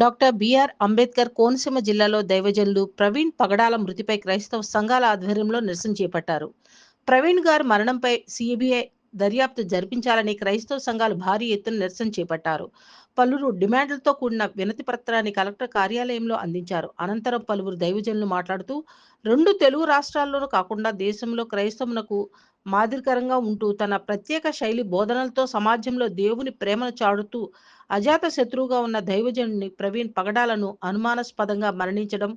Doctor BR Ambedkar Konaseema జిల్లాలో దైవజనులు ప్రవీణ్ పగడాల మృతిపై క్రైస్తవ సంఘాల ఆధ్వర్యంలో నిరసన చేపట్టారు. ప్రవీణ్ గారి మరణంపై సిబిఐ దర్యాప్తు జరిపించాలని క్రైస్తవ సంఘాలు భారీ ఎత్తున నిరసన చేపట్టారు. పలువురు డిమాండ్లతో కూడిన వినతి పత్రాన్ని కలెక్టర్ కార్యాలయంలో అందించారు. అనంతరం పలువురు దైవజనులు మాట్లాడుతూ, రెండు తెలుగు రాష్ట్రాల్లోనూ కాకుండా దేశంలో క్రైస్తవునకు మాదిరికరంగా ఉంటూ తన ప్రత్యేక శైలి బోధనలతో సమాజంలో దేవుని ప్రేమను చాటుతూ అజాత శత్రువుగా ఉన్న దైవజనుని ప్రవీణ్ పగడాలను అనుమానాస్పదంగా మరణించడం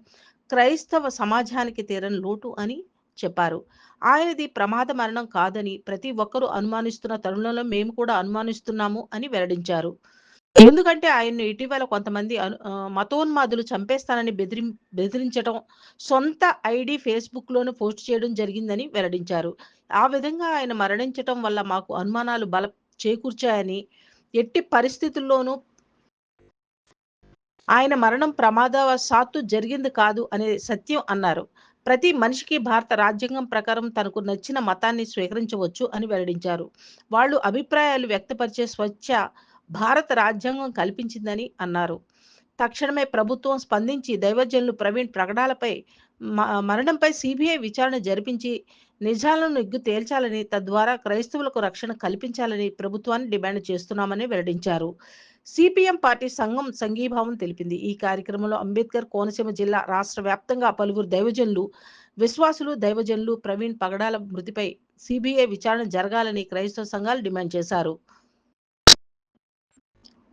క్రైస్తవ సమాజానికి తీరని లోటు అని చెప్పారు. ఆయనది ప్రమాద మరణం కాదని ప్రతి ఒక్కరూ అనుమానిస్తున్న తరుణంలో మేము కూడా అనుమానిస్తున్నాము అని వెల్లడించారు. ఎందుకంటే ఆయన్ను ఇటీవల కొంతమంది మతోన్మాదులు చంపేస్తానని బెదిరించడం, సొంత ఐడి ఫేస్బుక్లోనే పోస్ట్ చేయడం జరిగిందని వెల్లడించారు. ఆ విధంగా ఆయన మరణించటం వల్ల మాకు అనుమానాలు చేకూర్చాయని, ఎట్టి పరిస్థితుల్లోనూ ఆయన మరణం ప్రమాదవశాత్తు జరిగింది కాదు అనే సత్యం అన్నారు. ప్రతి మనిషికి భారత రాజ్యాంగం ప్రకారం తనకు నచ్చిన మతాన్ని స్వీకరించవచ్చు అని వెల్లడించారు. వాళ్ళు అభిప్రాయాలు వ్యక్తపరిచే స్వేచ్ఛ భారత రాజ్యాంగం కల్పించిందని అన్నారు. తక్షణమే ప్రభుత్వం స్పందించి దైవజనులు ప్రవీణ్ ప్రగడాలపై మరణంపై సిబిఐ విచారణ జరిపించి నిజాలను నిగ్గు తేల్చాలని, తద్వారా క్రైస్తవులకు రక్షణ కల్పించాలని ప్రభుత్వాన్ని డిమాండ్ చేస్తున్నామని వెల్లడించారు. సిపిఎం పార్టీ సంఘం సంఘీభావం తెలిపింది. ఈ కార్యక్రమంలో అంబేద్కర్ కోనసీమ జిల్లా రాష్ట్ర వ్యాప్తంగా పలువురు దైవజనులు, విశ్వాసులు, దైవజనులు ప్రవీణ్ పగడాల మృతిపై సిబిఐ విచారణ జరగాలని క్రైస్తవ సంఘాలు డిమాండ్ చేశారు.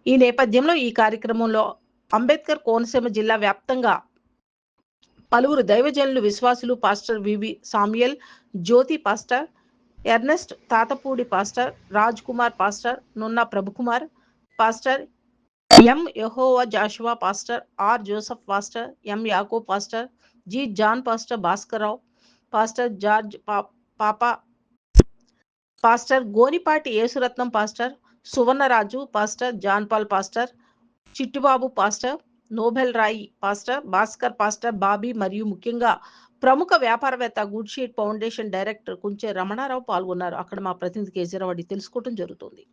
ఈ నేపథ్యంలో ఈ కార్యక్రమంలో అంబేద్కర్ కోనసీమ జిల్లా వ్యాప్తంగా పలువురు దైవజనులు, విశ్వాసులు, pastor VV Samuel, Jyothi pastor, Ernest Tatapudi pastor, Raj Kumar pastor, Nunna Prabhukumar pastor, M Jehovah Joshua pastor, R Joseph pastor, M Yakub pastor, G John pastor, Bhaskar Rao pastor, George Papa pastor, Gonipati Yesuratnam pastor, Suvarnaraju pastor, John Paul pastor, Chittubabu pastor, Noble Rayi pastor, Bhaskar pastor, Bobby మరియు ముఖ్యంగా ప్రముఖ వ్యాపారవేత్త good sheet foundation director Kunche Ramanarao పాల్గొన్నారు. అక్కడ మా ప్రతినిధి కేసీరావు తెలుసుకోవటం జరుగుతుంది.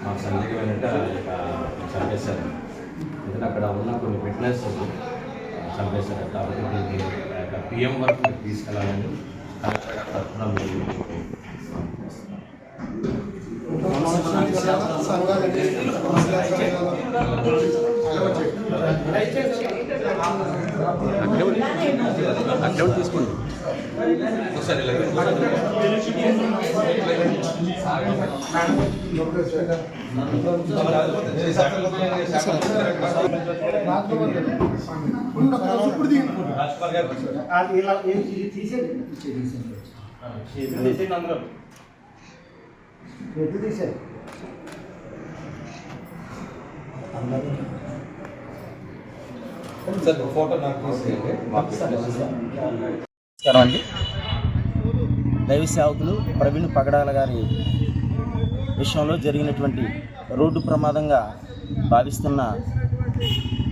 మాకు సందేహమైనట్టు చంపేశారు. ఎందుకంటే అక్కడ ఉన్న కొన్ని విట్నెస్ చంపేశారు. కాబట్టి దీనికి పిఎం వరకు తీసుకెళ్ళాలని కలెక్టర్ గారి తరఫున మీరు అక్కడ తీసుకోండి నమస్కారం అండి. దైవ సేవకులు ప్రవీణ్ పగడాల గారి విషయంలో జరిగినటువంటి రోడ్డు ప్రమాదంగా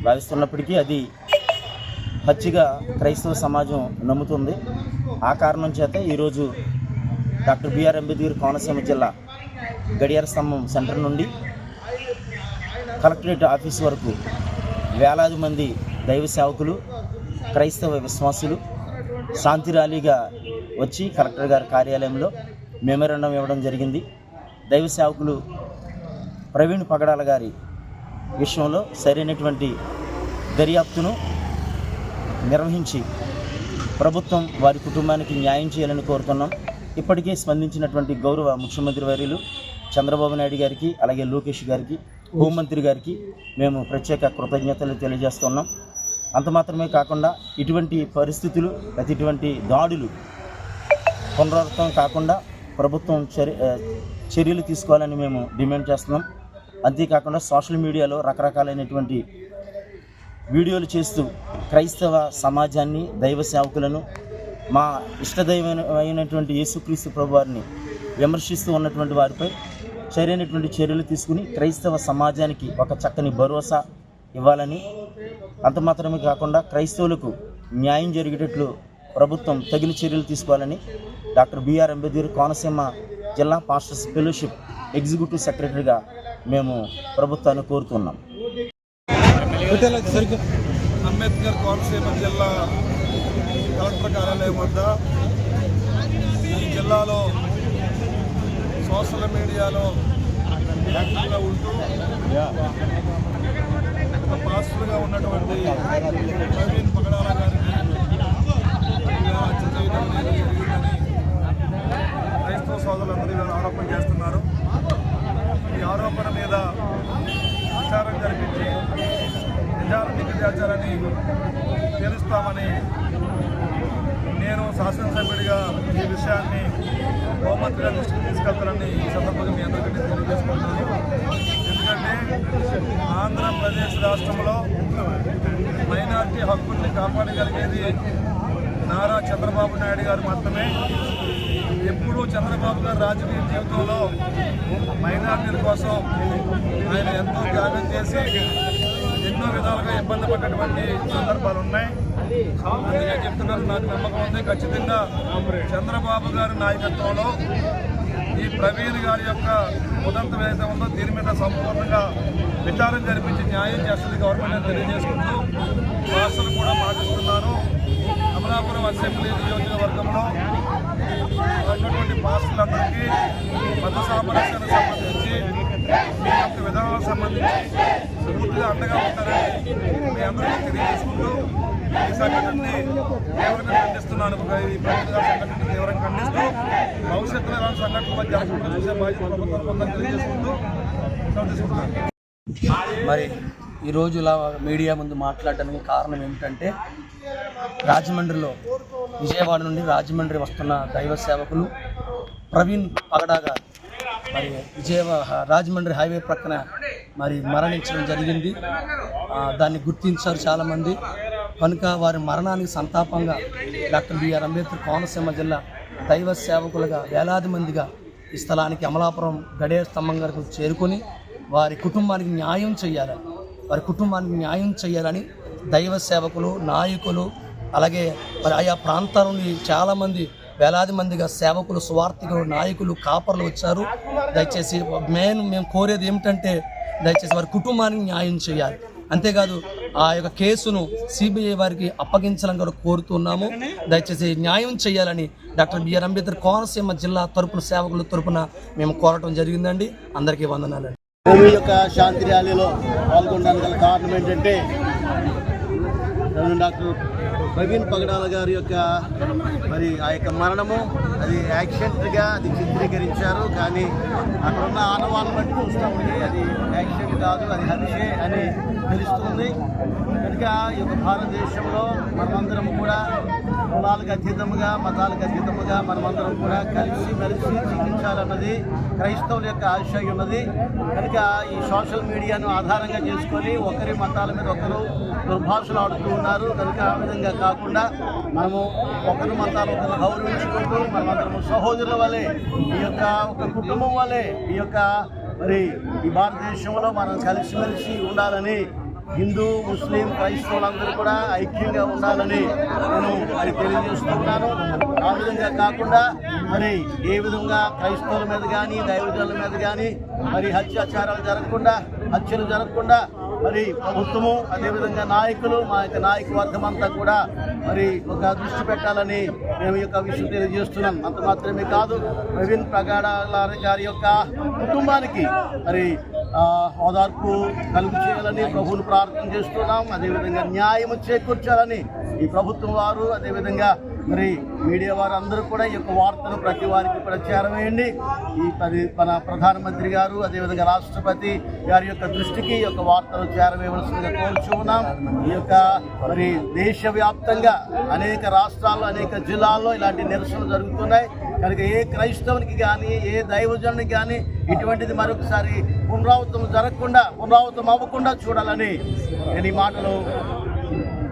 భావిస్తున్నప్పటికీ అది హత్యగా క్రైస్తవ సమాజం నమ్ముతుంది. ఆ కారణం చేత ఈరోజు డాక్టర్ బిఆర్ అంబేద్కర్ కోనసీమ జిల్లా గడియార స్తంభం సెంటర్ నుండి కలెక్టరేట్ ఆఫీస్ వరకు వేలాది మంది దైవ సేవకులు, క్రైస్తవ విశ్వాసులు శాంతి ర్యాలీగా వచ్చి కలెక్టర్ గారి కార్యాలయంలో మెమోరాండం ఇవ్వడం జరిగింది. దైవ సేవకులు ప్రవీణ్ పగడాల గారి విషయంలో సరైనటువంటి దర్యాప్తును నిర్వహించి ప్రభుత్వం వారి కుటుంబానికి న్యాయం చేయాలని కోరుతున్నాం. ఇప్పటికే స్పందించినటువంటి గౌరవ ముఖ్యమంత్రి వర్యులు చంద్రబాబు నాయుడు గారికి, అలాగే లోకేష్ గారికి, హోంమంత్రి గారికి మేము ప్రత్యేక కృతజ్ఞతలు తెలియజేస్తున్నాం. అంత మాత్రమే కాకుండా ఇటువంటి పరిస్థితులు, ఇటువంటి దాడులు పునరావృతం కాకుండా ప్రభుత్వం చర్యలు తీసుకోవాలని మేము డిమాండ్ చేస్తున్నాం. అంతేకాకుండా సోషల్ మీడియాలో రకరకాలైనటువంటి వీడియోలు చేస్తూ క్రైస్తవ సమాజాన్ని, దైవ సేవకులను, మా ఇష్టదైవమైనటువంటి యేసుక్రీస్తు ప్రభువారిని విమర్శిస్తూ ఉన్నటువంటి వారిపై సరైనటువంటి చర్యలు తీసుకుని క్రైస్తవ సమాజానికి ఒక చక్కని భరోసా ఇవ్వాలని, అంత మాత్రమే కాకుండా క్రైస్తవులకు న్యాయం జరిగేటట్లు ప్రభుత్వం తగిన చర్యలు తీసుకోవాలని డాక్టర్ బిఆర్ అంబేద్కర్ కోనసీమ జిల్లా పాస్టర్స్ ఫెలోషిప్ ఎగ్జిక్యూటివ్ సెక్రటరీగా మేము ప్రభుత్వాన్ని కోరుతున్నాం. అంబేద్కర్ కోనసీమ జిల్లా కలెక్టర్ కార్యాలయం వద్ద ఈ జిల్లాలో సోషల్ మీడియాలో యాక్టివ్గా ఉంటూ ఒక పాస్టర్గా ఉన్నటువంటి ప్రవీణ్ పగడాల గారికి హత్య చేయడం జరిగిందని క్రైస్తవ సోదరులందరూ ఇవాళ ఆరోపణ చేస్తున్నారు. ఈ ఆరోపణ మీద విచారణ జరిపించి నిజాన్ని నిజాచారాన్ని తెలుస్తామని నేను శాసనసభ్యుడిగా ఈ విషయాన్ని హోంమంత్రి గారి దృష్టికి తీసుకెళ్తానని ఈ సందర్భంగా మీ అందరికీ తెలియజేసుకుంటున్నాను. ఎందుకంటే ఆంధ్రప్రదేశ్ రాష్ట్రంలో మైనార్టీ హక్కుల్ని కాపాడగలిగేది నారా చంద్రబాబు నాయుడు గారు మాత్రమే. ఎప్పుడూ చంద్రబాబు గారు రాజకీయ జీవితంలో మైనార్టీల కోసం ఆయన ఎంతో త్యాగం చేసి ఎన్నో విధాలుగా ఇబ్బంది పడ్డటువంటి సందర్భాలు ఉన్నాయి. అందుకే చెప్తున్నారు, నాకు నమ్మకం ఉంది ఖచ్చితంగా చంద్రబాబు గారి నాయకత్వంలో ఈ ప్రవీణ్ గారి యొక్క ఉదంతం ఏదైతే ఉందో దీని మీద సంపూర్ణంగా విచారణ జరిపించి న్యాయం చేస్తుంది గవర్నమెంట్ తెలియజేసుకుంటూ భాషలు కూడా పాటిస్తున్నాను. అమలాపురం అసెంబ్లీ నియోజకవర్గంలో ఉన్నటువంటి పాస్టర్లందరికీ మత సామరస్యానికి సంబంధించి మీ యొక్క విధానాలకు సంబంధించి పూర్తిగా అండగా ఉంటారని మీ అందరికీ తెలియజేసుకుంటూ ఈ సంఘటనని తీవ్రంగా ఖండిస్తున్నాను. ఈ ప్రభుత్వ సంఘటనని తీవ్రంగా ఖండిస్తూ భవిష్యత్తులో ఇలాంటి సంఘటనలు జరగకుండా చూసే బాధ్యత ప్రభుత్వం ఉందని తెలియజేసుకుంటూ తీసుకుంటున్నాను. మరి ఈరోజు ఇలా మీడియా ముందు మాట్లాడడానికి కారణం ఏమిటంటే, రాజమండ్రిలో విజయవాడ నుండి రాజమండ్రి వస్తున్న దైవ సేవకులు ప్రవీణ్ పగడా గారు మరి రాజమండ్రి హైవే ప్రక్కన మరి మరణించడం జరిగింది. దాన్ని గుర్తించారు చాలామంది. కనుక వారి మరణానికి సంతాపంగా డాక్టర్ బిఆర్ అంబేద్కర్ కోనసీమ జిల్లా దైవ సేవకులుగా వేలాది మందిగా ఈ స్థలానికి అమలాపురం గడియార స్తంభం గారికి చేరుకొని వారి కుటుంబానికి న్యాయం చేయాలని దైవ సేవకులు, నాయకులు, అలాగే మరి ఆయా ప్రాంతాల నుండి చాలామంది వేలాది మందిగా సేవకులు, స్వార్థికులు, నాయకులు, కాపర్లు వచ్చారు. దయచేసి మేము కోరేది ఏమిటంటే, దయచేసి వారి కుటుంబానికి న్యాయం చేయాలి. అంతేకాదు ఆ యొక్క కేసును సిబిఐ వారికి అప్పగించాలని కూడా కోరుతున్నాము. దయచేసి న్యాయం చేయాలని డాక్టర్ బిఆర్ అంబేద్కర్ కోనసీమ జిల్లా తరపున సేవకుల తరపున మేము కోరటం జరిగిందండి. అందరికీ వందనాలండి. భూమి యొక్క శాంతి ర్యాలీలో పాల్గొనడానికి గల కారణం ఏంటంటే, డాక్టర్ ప్రవీణ్ పగడాల గారి యొక్క మరి ఆ యొక్క మరణము అది యాక్సిడెంట్గా అది చిత్రీకరించారు. కానీ అక్కడ ఉన్న ఆనవాళ్ళను బట్టి చూస్తూ ఉంటే అది యాక్సిడెంట్ కాదు, అది హత్యే అని తెలుస్తుంది. కనుక ఈ యొక్క భారతదేశంలో మనమందరం కూడా కులాలకు అతీతముగా, మతాలకు అతీతముగా మనమందరం కూడా కలిసి మెలిసి జీవించాలన్నది క్రైస్తవుల యొక్క ఆశ ఉన్నది. కనుక ఈ సోషల్ మీడియాను ఆధారంగా చేసుకొని ఒకరి మతాల మీద ఒకరు దుర్భాషలు ఆడుతూ ఉన్నారు. కనుక ఆ విధంగా కాకుండా మనము ఒకరి మతాలు ఒకరు గౌరవించుకుంటూ మనమందరము సహోదరుల వలె, ఈ యొక్క ఒక కుటుంబం వలె ఈ యొక్క మరి ఈ భారతదేశంలో మనం కలిసిమెలిసి ఉండాలని, హిందూ ముస్లిం క్రైస్తవులందరూ కూడా ఐక్యంగా ఉండాలని నేను అది తెలియజేస్తూ ఉన్నాను. ఆ విధంగా కాకుండా మరి ఏ విధంగా క్రైస్తవుల మీద కానీ దైవజనుల మీద కానీ మరి హత్యాచారాలు జరగకుండా, హత్యలు జరగకుండా మరి ప్రభుత్వము అదేవిధంగా నాయకులు, మా యొక్క నాయకవర్గం అంతా కూడా మరి ఒక దృష్టి పెట్టాలని మేము ఈ యొక్క విషయం తెలియజేస్తున్నాం. అంత మాత్రమే కాదు, ప్రవీణ్ పగడాల గారి యొక్క కుటుంబానికి మరి ఓదార్పు కలుగు చేయాలని ప్రభువును ప్రార్థన చేస్తున్నాం. అదేవిధంగా న్యాయం చేకూర్చాలని ఈ ప్రభుత్వం వారు, అదేవిధంగా మరి మీడియా వారు అందరూ కూడా ఈ యొక్క వార్తను ప్రతి వారికి కూడా చేరవేయండి. మన ప్రధానమంత్రి గారు, అదేవిధంగా రాష్ట్రపతి గారి యొక్క దృష్టికి ఈ యొక్క వార్తలు చేరవేయవలసిందిగా కోరుచున్నాం. ఈ యొక్క మరి దేశవ్యాప్తంగా అనేక రాష్ట్రాల్లో, అనేక జిల్లాల్లో ఇలాంటి నిరసనలు జరుగుతున్నాయి. కనుక ఏ క్రైస్తవునికి కానీ, ఏ దైవజనునికి కానీ ఇటువంటిది మరొకసారి పునరావృతం అవ్వకుండా చూడాలని నేను ఈ మాటలు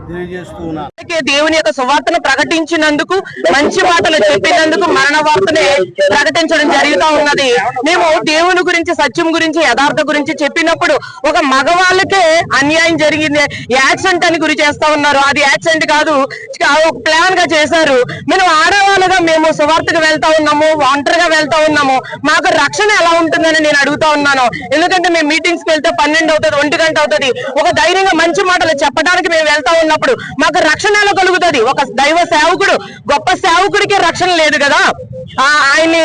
తెలియజేస్తూ ఉన్నాను. దేవుని యొక్క సువార్తను ప్రకటించినందుకు, మంచి మాటలు చెప్పినందుకు మరణ వార్తని ప్రకటించడం జరుగుతూ ఉన్నది. మేము దేవుని గురించి, సత్యం గురించి, యథార్థ గురించి చెప్పినప్పుడు ఒక మగవాళ్ళకే అన్యాయం జరిగింది, యాక్సిడెంట్ అని గురి చేస్తా ఉన్నారు. అది యాక్సిడెంట్ కాదు, ఒక ప్లాన్ గా చేశారు. మేము ఆడవాళ్ళగా మేము సువార్తకు వెళ్తా ఉన్నాము, ఒంటరిగా వెళ్తా ఉన్నాము. మాకు రక్షణ ఎలా ఉంటుందని నేను అడుగుతా ఉన్నాను. ఎందుకంటే మేము మీటింగ్స్ కి వెళ్తే 12 అవుతుంది, 1 గంట అవుతుంది. ఒక ధైర్యంగా మంచి మాటలు చెప్పడానికి మేము వెళ్తా ఉన్నప్పుడు మాకు రక్షణ ఎలా కలుగుతుంది? ఒక దైవ సేవకుడు, గొప్ప సేవకుడికి రక్షణ లేదు కదా. ఆయన్ని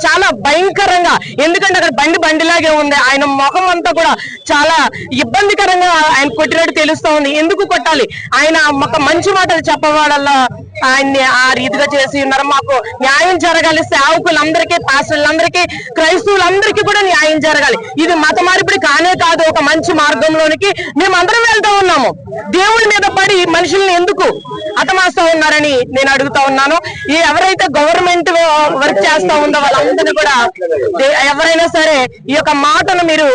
చాలా భయంకరంగా, ఎందుకంటే అక్కడ బండిలాగే ఉంది, ఆయన ముఖం అంతా కూడా చాలా ఇబ్బందికరంగా ఆయన కొట్టినట్టు తెలుస్తా ఉంది. ఎందుకు కొట్టాలి? ఆయన మాకు మంచి మాటలు చెప్పవాడల్లా ఆయన్ని ఆ రీతిగా చేసి ఉన్నారు. మాకు న్యాయం జరగాలి, సేవకులందరికీ, పాస్టర్లందరికీ, క్రైస్తవులందరికీ కూడా న్యాయం జరగాలి. ఇది మత మార్పిడి కానే కాదు, ఒక మంచి మార్గంలోనికి మేమందరం వెళ్తా ఉన్నాము. దేవుడి మీద పడి మనుషుల్ని ఎందుకు హతమారుస్తా ఉన్నారని నేను అడుగుతా ఉన్నాను. ఈ ఎవరైతే గవర్నమెంట్ వర్క్ చేస్తా ఉందో వాళ్ళందరినీ కూడా, ఎవరైనా సరే ఈ యొక్క మాటను మీరు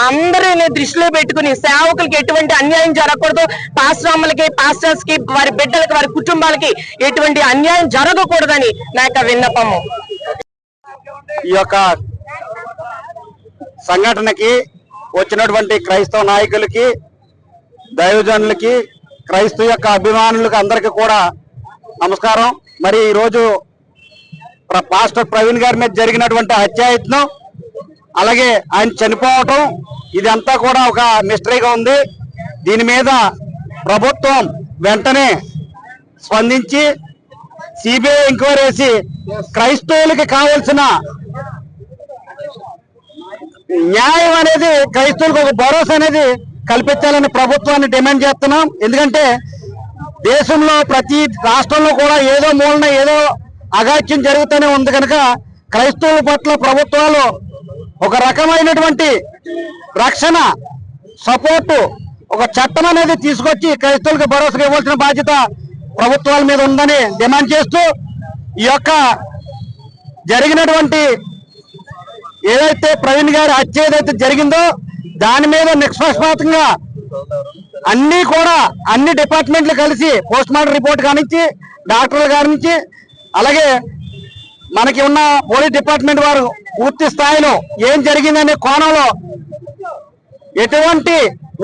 అందరినీ దృష్టిలో పెట్టుకుని, సేవకులకి ఎటువంటి అన్యాయం జరగకూడదు, పాస్టర్లకి, పాస్టర్స్ కి, వారి బిడ్డలకి, వారి కుటుంబాలకి ఎటువంటి అన్యాయం జరగకూడదని నా యొక్క విన్నపము. ఈ యొక్క సంఘటనకి వచ్చినటువంటి క్రైస్తవ నాయకులకి, దైవజనులకి, క్రైస్తవ యొక్క అభిమానులకు అందరికీ కూడా నమస్కారం. మరి ఈరోజు పాస్టర్ ప్రవీణ్ గారి మీద జరిగినటువంటి హత్యాయత్నం, అలాగే ఆయన చనిపోవటం, ఇదంతా కూడా ఒక మిస్టరీగా ఉంది. దీని మీద ప్రభుత్వం వెంటనే స్పందించి సిబిఐ ఎంక్వైరీ చేసి క్రైస్తవులకి కావాల్సిన న్యాయం అనేది, క్రైస్తవులకు ఒక భరోసా అనేది కల్పించాలని ప్రభుత్వాన్ని డిమాండ్ చేస్తున్నాం. ఎందుకంటే దేశంలో ప్రతి రాష్ట్రంలో కూడా ఏదో మూలన ఏదో అగాత్యం జరుగుతూనే ఉంది. కనుక క్రైస్తవుల పట్ల ప్రభుత్వాలు ఒక రకమైనటువంటి రక్షణ, సపోర్టు, ఒక చట్టం అనేది తీసుకొచ్చి క్రైస్తవులకు భరోసా ఇవ్వాల్సిన బాధ్యత ప్రభుత్వాల మీద ఉందని డిమాండ్ చేస్తూ, ఈ యొక్క జరిగినటువంటి ఏదైతే ప్రవీణ్ గారి హత్య ఏదైతే జరిగిందో దాని మీద నిష్పక్షపాతంగా అన్ని డిపార్ట్మెంట్లు కలిసి పోస్ట్ మార్టం రిపోర్ట్ కానించి, డాక్టర్లు కానించి, అలాగే మనకి ఉన్న పోలీస్ డిపార్ట్మెంట్ వారు పూర్తి స్థాయిలో ఏం జరిగిందనే కోణంలో ఎటువంటి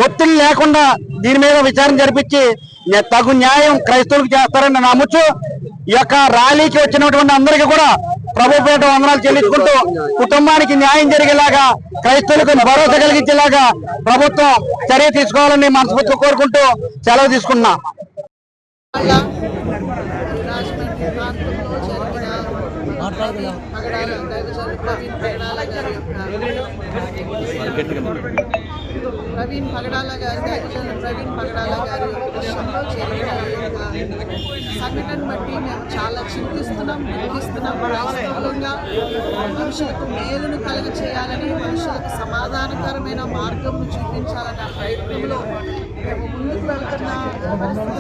ఒత్తిడి లేకుండా దీని మీద విచారణ జరిపించి తగు న్యాయం క్రైస్తవులకు చేస్తారని నేను నమ్ముచు, ఈ యొక్క ర్యాలీకి వచ్చినటువంటి అందరికీ కూడా ప్రభుపేట వందనాలు చెల్లించుకుంటూ, కుటుంబానికి న్యాయం జరిగేలాగా, క్రైస్తవులకు భరోసా కలిగించేలాగా ప్రభుత్వం చర్య తీసుకోవాలని మనస్ఫూర్తిగా కోరుకుంటూ సెలవు తీసుకున్నా. గట్టిగా ప్రవీణ్ పగడాల గారి దైవజనులు ప్రవీణ్ పగడాల గారి విషయంలో జరిగిన ఈ యొక్క సంఘటన బట్టి మేము చాలా చింతిస్తున్నాం, దుఃఖిస్తున్నాం. క్రైస్తవులంగా మనుషులకు మేలును కలుగ చేయాలని, మనుషులకు సమాధానకరమైన మార్గంను చూపించాలన్న ప్రయత్నంలో మేము ముందుకు వెళ్తున్న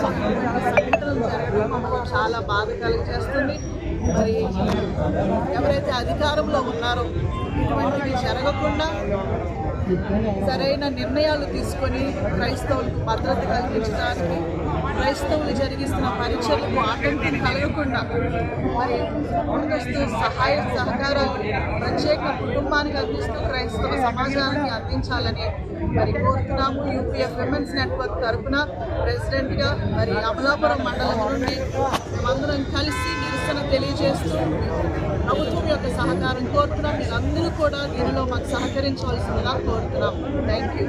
సంఘటనలు జరగడం మమ్మల్ని చాలా బాధ కలిగజేస్తుంది. మరి ఎవరైతే అధికారంలో ఉన్నారో ఇటువంటివి జరగకుండా సరైన నిర్ణయాలు తీసుకొని క్రైస్తవులకు భద్రత కల్పించడానికి, క్రైస్తవులు జరిగిస్తున్న పరిచర్లకు ఆటంకం కలగకుండా మరి ముందస్తు సహాయ సహకారాలు ప్రత్యేక కుటుంబానికి అందిస్తూ క్రైస్తవ సమాజానికి అందించాలని మరి కోరుతున్నాము. యూపీఎఫ్ విమెన్స్ నెట్వర్క్ తరఫున ప్రెసిడెంట్గా మరి అమలాపురం మండలం నుండి మేమందరం కలిసి నిరసన తెలియజేస్తూ ప్రభుత్వం యొక్క సహకారం కోరుతున్నాం. మీరందరూ కూడా దీనిలో మాకు సహకరించవలసిందిగా కోరుతున్నాం. Thank you.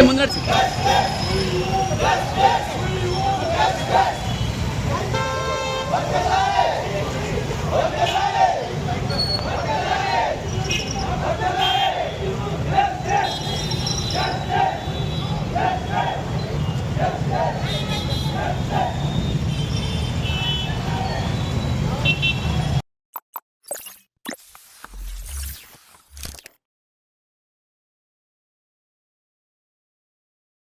ముందు